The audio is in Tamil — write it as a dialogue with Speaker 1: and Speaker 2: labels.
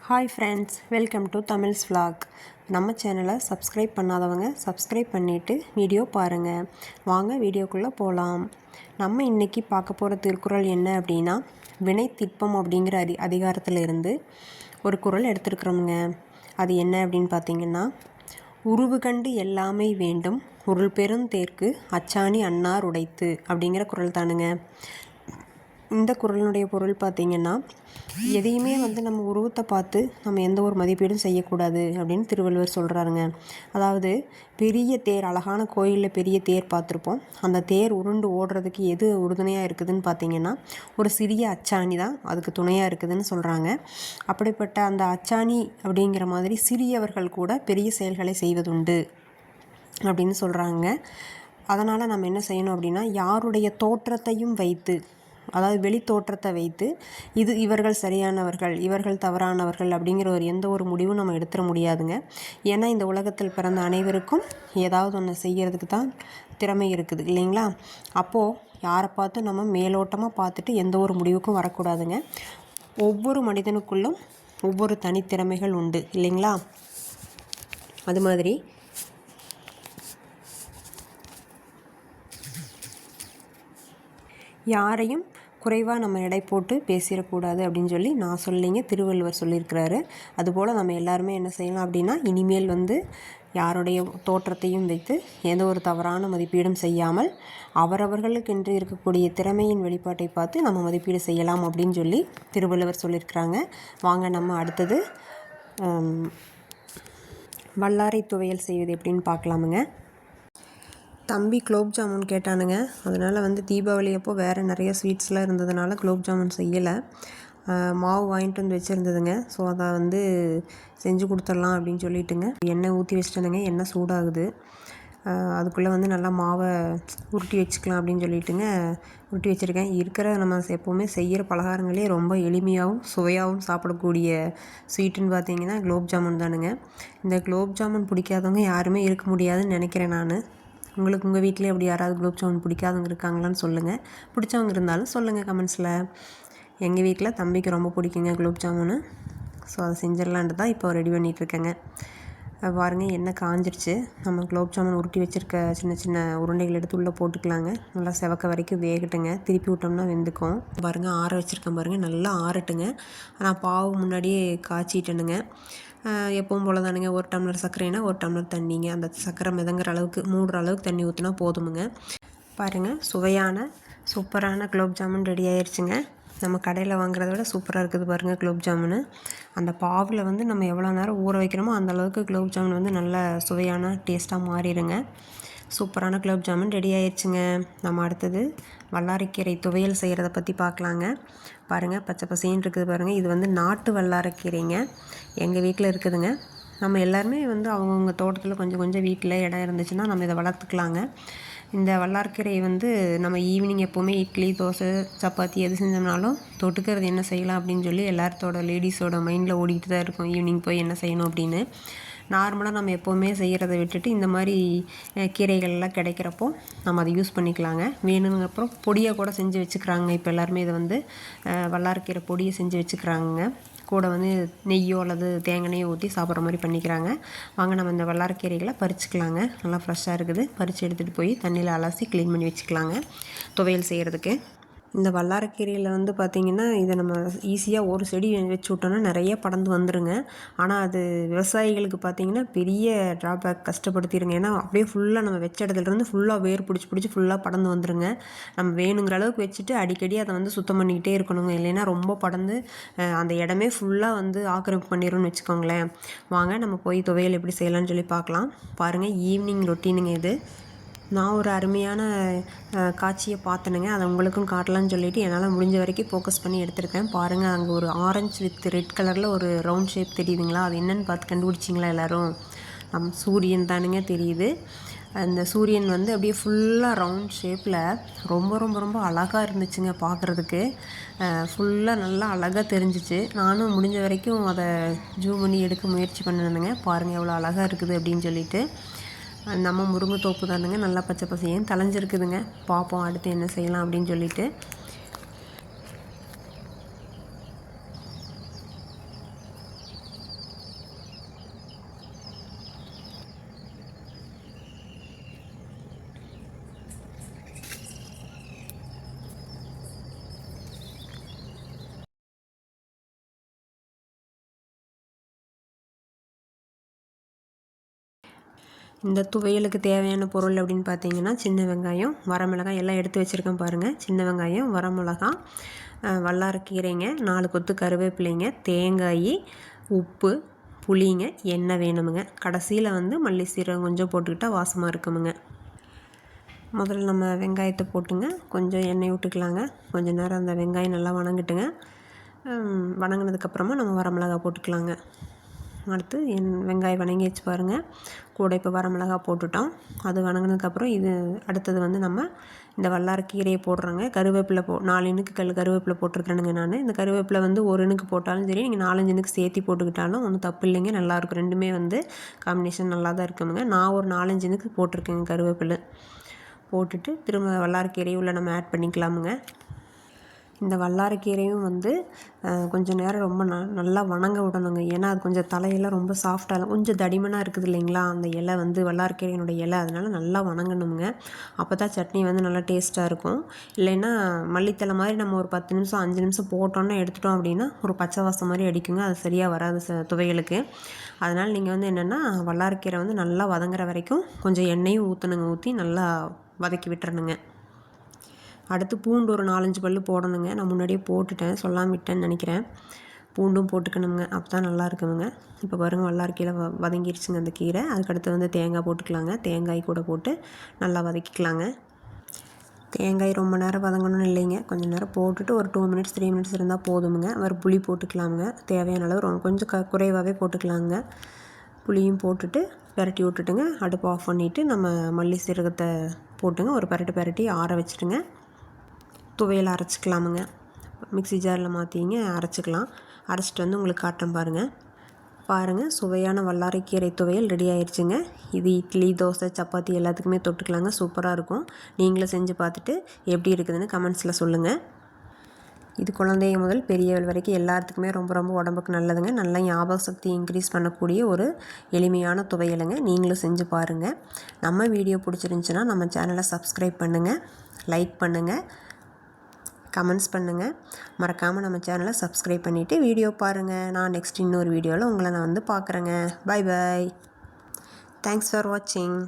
Speaker 1: Hi friends, welcome to Tamils vlog. நம்ம சேனலை சப்ஸ்கிரைப் பண்ணாதவங்க சப்ஸ்கிரைப் பண்ணிவிட்டு வீடியோ பாருங்கள். வாங்க வீடியோக்குள்ளே போகலாம். நம்ம இன்றைக்கி பார்க்க போகிற திருக்குறள் என்ன அப்படின்னா, வினைத்திட்பம் அப்படிங்கிற அதிகாரத்தில் இருந்து ஒரு குறள் எடுத்துருக்குறோமுங்க. அது என்ன அப்படின்னு பார்த்தீங்கன்னா, உருவு கண்டு எல்லாமே வேண்டும் உருள் பெருந்தேர்க்கு அச்சாணி அன்னார் உடைத்து அப்படிங்கிற குறள் தானுங்க. இந்த குறளினுடைய பொருள் பார்த்திங்கன்னா, எதையுமே நம்ம உருவத்தை பார்த்து நம்ம எந்த ஒரு மதிப்பீடும் செய்யக்கூடாது அப்படின்னு திருவள்ளுவர் சொல்கிறாருங்க. அதாவது பெரிய தேர், அழகான கோயிலில் பெரிய தேர் பார்த்துருப்போம். அந்த தேர் உருண்டு ஓடுறதுக்கு எது உறுதுணையாக இருக்குதுன்னு பார்த்திங்கன்னா, ஒரு சிறிய அச்சாணி தான் அதுக்கு துணையாக இருக்குதுன்னு சொல்கிறாங்க. அப்படிப்பட்ட அந்த அச்சாணி அப்படிங்கிற மாதிரி சிறியவர்கள் கூட பெரிய செயல்களை செய்வதுண்டு அப்படின்னு சொல்கிறாங்க. அதனால் நம்ம என்ன செய்யணும் அப்படின்னா, யாருடைய தோற்றத்தையும் வைத்து, அதாவது வெளி தோற்றத்தை வைத்து இவர்கள் சரியானவர்கள் இவர்கள் தவறானவர்கள் அப்படிங்கிற எந்த ஒரு முடிவும் நம்ம எடுத்துட முடியாதுங்க. ஏன்னா இந்த உலகத்தில் பிறந்த அனைவருக்கும் ஏதாவது ஒன்று செய்கிறதுக்கு தான் திறமை இருக்குது இல்லைங்களா? அப்போது யாரை பார்த்து நம்ம மேலோட்டமாக பார்த்துட்டு எந்த ஒரு முடிவுக்கும் வரக்கூடாதுங்க. ஒவ்வொரு மனிதனுக்குள்ளும் ஒவ்வொரு தனித்திறமைகள் உண்டு இல்லைங்களா? அது மாதிரி யாரையும் குறைவாக நம்ம எடை போட்டு பேசிடக்கூடாது அப்படின்னு சொல்லி நான் சொல்லிங்க, திருவள்ளுவர் சொல்லியிருக்கிறாரு. அதுபோல் நம்ம எல்லாருமே என்ன செய்யலாம் அப்படின்னா, இனிமேல் யாருடைய தோற்றத்தையும் வைத்து எந்த ஒரு தவறான மதிப்பீடும் செய்யாமல் அவரவர்களுக்கென்று இருக்கக்கூடிய திறமையின் வெளிப்பாட்டை பார்த்து நம்ம மதிப்பீடு செய்யலாம் அப்படின்னு சொல்லி திருவள்ளுவர் சொல்லியிருக்கிறாங்க. வாங்க நம்ம அடுத்தது வல்லாரை துவையல் செய்வது எப்படின்னு பார்க்கலாமுங்க. தம்பி குலோப் ஜாமுன் கேட்டானுங்க. அதனால் தீபாவளி அப்போது வேறு நிறைய ஸ்வீட்ஸ்லாம் இருந்ததுனால குலோப் ஜாமுன் செய்யலை. மாவு வாங்கிட்டு வந்து வச்சுருந்ததுங்க. ஸோ அதை செஞ்சு கொடுத்துடலாம் அப்படின்னு சொல்லிட்டுங்க எண்ணெய் ஊற்றி வச்சுட்டேனுங்க. எண்ணெய் சூடாகுது. அதுக்குள்ளே நல்லா மாவை உருட்டி வச்சுக்கலாம் அப்படின்னு சொல்லிட்டுங்க உருட்டி வச்சுருக்கேன். இருக்கிற நம்ம எப்போவுமே செய்கிற பலகாரங்களே ரொம்ப எளிமையாகவும் சுவையாகவும் சாப்பிடக்கூடிய ஸ்வீட்டுன்னு பார்த்தீங்கன்னா குலோப் ஜாமுன் தானுங்க. இந்த குலோப் ஜாமுன் பிடிக்காதவங்க யாருமே இருக்க முடியாதுன்னு நினைக்கிறேன் நான். உங்களுக்கு உங்கள் வீட்டிலே அப்படி யாராவது குலோப் ஜாமுன் பிடிக்காதவங்க இருக்காங்களான்னு சொல்லுங்கள். பிடிச்சவங்க இருந்தாலும் சொல்லுங்கள் கமெண்ட்ஸில். எங்கள் வீட்டில் தம்பிக்கு ரொம்ப பிடிக்குங்க குலோப் ஜாமுன்னு. ஸோ அதை செஞ்சிடலான்ட்டு தான் இப்போ ரெடி பண்ணிகிட்ருக்கேங்க. பாருங்கள், எண்ணெய் காஞ்சிருச்சு. நம்ம குலோப் ஜாமுன் உருட்டி வச்சுருக்க சின்ன சின்ன உருண்டைகள் எடுத்து உள்ளே போட்டுக்கலாங்க. நல்லா செவக்க வரைக்கும் வேகட்டுங்க. திருப்பி விட்டோம்னா வெந்துக்கும். பாருங்கள், ஆற வச்சுருக்கேன் பாருங்கள். நல்லா ஆறட்டுங்க. நான் பாவு முன்னாடியே காய்ச்சிட்டேனுங்க. எப்பவும் போல் தானுங்க. ஒரு டம்ளர் சர்க்கரைனா ஒரு டம்ளர் தண்ணிங்க. அந்த சர்க்கரை மிதங்குற அளவுக்கு மூடுற அளவுக்கு தண்ணி ஊற்றினா போதுமுங்க. பாருங்கள், சுவையான சூப்பரான குலோப் ஜாமுன் ரெடி ஆயிடுச்சுங்க. நம்ம கடையில் வாங்குறத விட சூப்பராக இருக்குது பாருங்கள் குலோப் ஜாமுன். அந்த பாவில் நம்ம எவ்வளோ நேரம் ஊற வைக்கிறோமோ அந்த அளவுக்கு குலோப் ஜாமுன் நல்ல சுவையான டேஸ்ட்டாக மாறிடுங்க. சூப்பரான குலோப் ஜாமுன் ரெடி ஆயிடுச்சுங்க. நம்ம அடுத்தது வல்லாரைக்கீரை துவையல் செய்கிறத பற்றி பார்க்கலாங்க. பாருங்கள், பச்சை பசேன்னு இருக்குது பாருங்கள். இது நாட்டு வல்லாரைக்கீரைங்க. எங்கள் வீட்டில் இருக்குதுங்க. நம்ம எல்லாருமே அவங்கவுங்க தோட்டத்தில் கொஞ்சம் கொஞ்சம் வீட்டில் இடம் இருந்துச்சுன்னா நம்ம இதை வளர்த்துக்கலாங்க. இந்த வல்லாரைக்கீரை நம்ம ஈவினிங் எப்போவுமே இட்லி, தோசை, சப்பாத்தி எது செஞ்சோம்னாலும் தொட்டுக்கிறது என்ன செய்யலாம் அப்படின்னு சொல்லி எல்லாத்தோட லேடிஸோட மைண்டில் ஓடிக்கிட்டு தான் இருக்கும். ஈவினிங் போய் என்ன செய்யணும் அப்படின்னு. நார்மலாக நம்ம எப்போவுமே செய்கிறத விட்டுட்டு இந்த மாதிரி கீரைகள்லாம் கிடைக்கிறப்போ நம்ம அதை யூஸ் பண்ணிக்கலாங்க. வேணுங்கிறப்பறம் பொடியாக கூட செஞ்சு வச்சுக்கிறாங்க. இப்போ எல்லாருமே இதை வல்லாரைக்கீரை பொடியை செஞ்சு வச்சுக்கிறாங்க. கூட நெய்யோ அல்லது தேங்காயோ ஊற்றி சாப்பிட்ற மாதிரி பண்ணிக்கிறாங்க. வாங்க நம்ம இந்த வல்லாரைக்கீரைகளை பறிச்சுக்கலாங்க. நல்லா ஃப்ரெஷ்ஷாக இருக்குது. பறித்து எடுத்துகிட்டு போய் தண்ணியில் அலசி க்ளீன் பண்ணி வச்சுக்கலாங்க துவையல் செய்கிறதுக்கு. இந்த வல்லாரைக்கீரையில் பார்த்திங்கன்னா, இதை நம்ம ஈஸியாக ஒரு செடி வச்சு விட்டோன்னா நிறைய படர்ந்து வந்துடுங்க. ஆனால் அது விவசாயிகளுக்கு பார்த்திங்கன்னா பெரிய ட்ராபேக், கஷ்டப்படுத்திடுங்க. ஏன்னா அப்படியே ஃபுல்லாக நம்ம வச்ச இடத்துலேருந்து ஃபுல்லாக வேர் பிடிச்சி ஃபுல்லாக படர்ந்து வந்துடுங்க. நம்ம வேணுங்கிற அளவுக்கு வச்சுட்டு அடிக்கடி அதை சுத்தம் பண்ணிக்கிட்டே இருக்கணுங்க. இல்லைன்னா ரொம்ப படர்ந்து அந்த இடமே ஃபுல்லாக ஆக்கிரமிப்பு பண்ணிடும்னு வச்சுக்கோங்களேன். வாங்க நம்ம போய் துவையல் எப்படி செய்யலாம்னு சொல்லி பார்க்கலாம். பாருங்கள், ஈவினிங் ரொட்டீனுங்க இது. நான் ஒரு அருமையான காட்சியை பார்த்தேனுங்க. அதை உங்களுக்கும் காட்டலான்னு சொல்லிவிட்டு என்னால் முடிஞ்ச வரைக்கும் ஃபோக்கஸ் பண்ணி எடுத்திருக்கேன். பாருங்கள், அங்கே ஒரு ஆரஞ்சு வித் ரெட் கலரில் ஒரு ரவுண்ட் ஷேப் தெரியுதுங்களா? அது என்னென்னு பார்த்து கண்டுபிடிச்சிங்களா எல்லோரும்? சூரியன் தானுங்க தெரியுது. அந்த சூரியன் அப்படியே ஃபுல்லாக ரவுண்ட் ஷேப்பில் ரொம்ப ரொம்ப ரொம்ப அழகாக இருந்துச்சுங்க பார்க்குறதுக்கு. ஃபுல்லாக நல்லா அழகாக தெரிஞ்சிச்சு. நானும் முடிஞ்ச வரைக்கும் அதை ஜூம் பண்ணி எடுக்க முயற்சி பண்ணினேங்க. பாருங்கள் எவ்வளோ அழகாக இருக்குது அப்படின்னு சொல்லிட்டு. நம்ம முருங்கைத்தோப்பு தானுங்க. நல்லா பச்சை பசையேன்னு தளைஞ்சிருக்குதுங்க. பார்ப்போம் அடுத்து என்ன செய்யலாம் அப்படின்னு சொல்லிட்டு. இந்த துவையலுக்கு தேவையான பொருள் அப்படின்னு பார்த்தீங்கன்னா சின்ன வெங்காயம், வரமிளகாய் எல்லாம் எடுத்து வச்சுருக்கேன் பாருங்கள். சின்ன வெங்காயம், வரமிளகாய், வல்லாரக்கீரைங்க, 4 கொத்து கருவேப்பிலைங்க, தேங்காய், உப்பு, புளிங்க, எண்ணெய் வேணுமுங்க. கடைசியில் வந்து மல்லி சீரகம் கொஞ்சம் போட்டுக்கிட்டால் வாசமாக இருக்குமுங்க. முதல்ல நம்ம வெங்காயத்தை போட்டுங்க, கொஞ்சம் எண்ணெய் விட்டுக்கலாங்க. கொஞ்சம் நேரம் அந்த வெங்காயம் நல்லா வணங்கட்டுங்க. வணங்கினதுக்கப்புறமா நம்ம வரமிளகா போட்டுக்கலாங்க. அடுத்து வெங்காயம் வணங்கி வச்சு பாருங்கள். கூட இப்போ வரமிளகா போட்டுட்டோம். அது வணங்கினதுக்கப்புறம் அடுத்தது வந்து நம்ம இந்த வல்லாரக்கீரையை போடுறோங்க. கருவேப்பிலை 4 இனுக்கு கருவேப்பிலை போட்டிருக்கிறேனுங்க நான். இந்த கருவேப்பிலை வந்து 1 இனுக்கு போட்டாலும் சரி, நீங்கள் 4-5 இனுக்கு சேர்த்தி போட்டுக்கிட்டாலும் ஒன்றும் தப்பு இல்லைங்க, நல்லாயிருக்கும். ரெண்டுமே வந்து காம்பினேஷன் நல்லா தான் இருக்குமுங்க. நான் ஒரு 4-5 இனுக்கு போட்டிருக்கேங்க கருவேப்பிலை. போட்டுட்டு திரும்ப வல்லாரக்கீரையும் உள்ள நம்ம ஆட் பண்ணிக்கலாமுங்க. இந்த வல்லாரக்கீரையும் வந்து கொஞ்சம் நேரம் ரொம்ப நல்லா வணங்க விடணுங்க. ஏன்னா அது கொஞ்சம் தலையெல்லாம் ரொம்ப சாஃப்டாக கொஞ்சம் தடிமனாக இருக்குது இல்லைங்களா, அந்த இலை வந்து வல்லாரக்கீரையினுடைய இலை. அதனால் நல்லா வணங்கணுங்க. அப்போ தான் சட்னி வந்து நல்லா டேஸ்ட்டாக இருக்கும். இல்லைன்னா மல்லித்தலை மாதிரி நம்ம ஒரு 10 நிமிஷம் 5 நிமிஷம் போட்டோன்னா எடுத்துட்டோம் அப்படின்னா ஒரு பச்சை வாசம் மாதிரி அடிக்குங்க. அது சரியாக வராது துவையலுக்கு. அதனால் நீங்கள் வந்து என்னென்னா வல்லாரக்கீரை வந்து நல்லா வதங்குற வரைக்கும் கொஞ்சம் எண்ணெயும் ஊற்றி நல்லா வதக்கி விட்டுறணுங்க. அடுத்து பூண்டு ஒரு 4-5 பல் போடணுங்க. நான் முன்னாடியே போட்டுட்டேன், சொல்லாமல் விட்டேன்னு நினைக்கிறேன். பூண்டும் போட்டுக்கணுங்க, அப்போ தான் நல்லா இருக்குமுங்க. இப்போ பாருங்கள் வல்லாரக்கீரை வதங்கிருச்சுங்க அந்த கீரை. அதுக்கடுத்து வந்து தேங்காய் போட்டுக்கலாங்க. தேங்காய் கூட போட்டு நல்லா வதக்கிக்கலாங்க. தேங்காய் ரொம்ப நேரம் வதங்கணும்னு இல்லைங்க, கொஞ்சம் நேரம் போட்டுட்டு ஒரு 2 மினிட்ஸ் 3 மினிட்ஸ் இருந்தால் போதுமுங்க. ஒரு புளி போட்டுக்கலாமுங்க, தேவையான அளவு கொஞ்சம் குறைவாகவே போட்டுக்கலாங்க. புளியும் போட்டுட்டு பெரட்டி விட்டுட்டுங்க. அடுப்பு ஆஃப் பண்ணிவிட்டு நம்ம மல்லி சீரகத்தை போட்டுங்க ஒரு பெரட்டி ஆற வச்சுட்டுங்க துவையல் அரைச்சிக்கலாமுங்க. மிக்ஸி ஜாரில் மாற்றிங்க அரைச்சிக்கலாம். அரைச்சிட்டு வந்து உங்களுக்கு காட்டுறேன் பாருங்கள். சுவையான வல்லாரைக்கீரை துவையல் ரெடி ஆயிடுச்சுங்க. இது இட்லி, தோசை, சப்பாத்தி எல்லாத்துக்குமே தொட்டுக்கலாங்க. சூப்பராக இருக்கும். நீங்களும் செஞ்சு பார்த்துட்டு எப்படி இருக்குதுன்னு கமெண்ட்ஸில் சொல்லுங்கள். இது குழந்தைங்க முதல் பெரியவள் வரைக்கும் எல்லாத்துக்குமே ரொம்ப ரொம்ப உடம்புக்கு நல்லதுங்க. நல்லா ஞாபக சக்தி இன்க்ரீஸ் பண்ணக்கூடிய ஒரு எளிமையான துவையலுங்க. நீங்களும் செஞ்சு பாருங்கள். நம்ம வீடியோ பிடிச்சிருந்துச்சுன்னா நம்ம சேனலை சப்ஸ்கிரைப் பண்ணுங்கள், லைக் பண்ணுங்கள், கமெண்ட்ஸ் பண்ணுங்கள். மறக்காமல் நம்ம சேனலை சப்ஸ்கிரைப் பண்ணிவிட்டு வீடியோ பாருங்கள். நான் நெக்ஸ்ட் இன்னொரு வீடியோவில் உங்களை நான் வந்து பார்க்குறேங்க. Bye bye. தேங்க்ஸ் ஃபார் வாட்சிங்.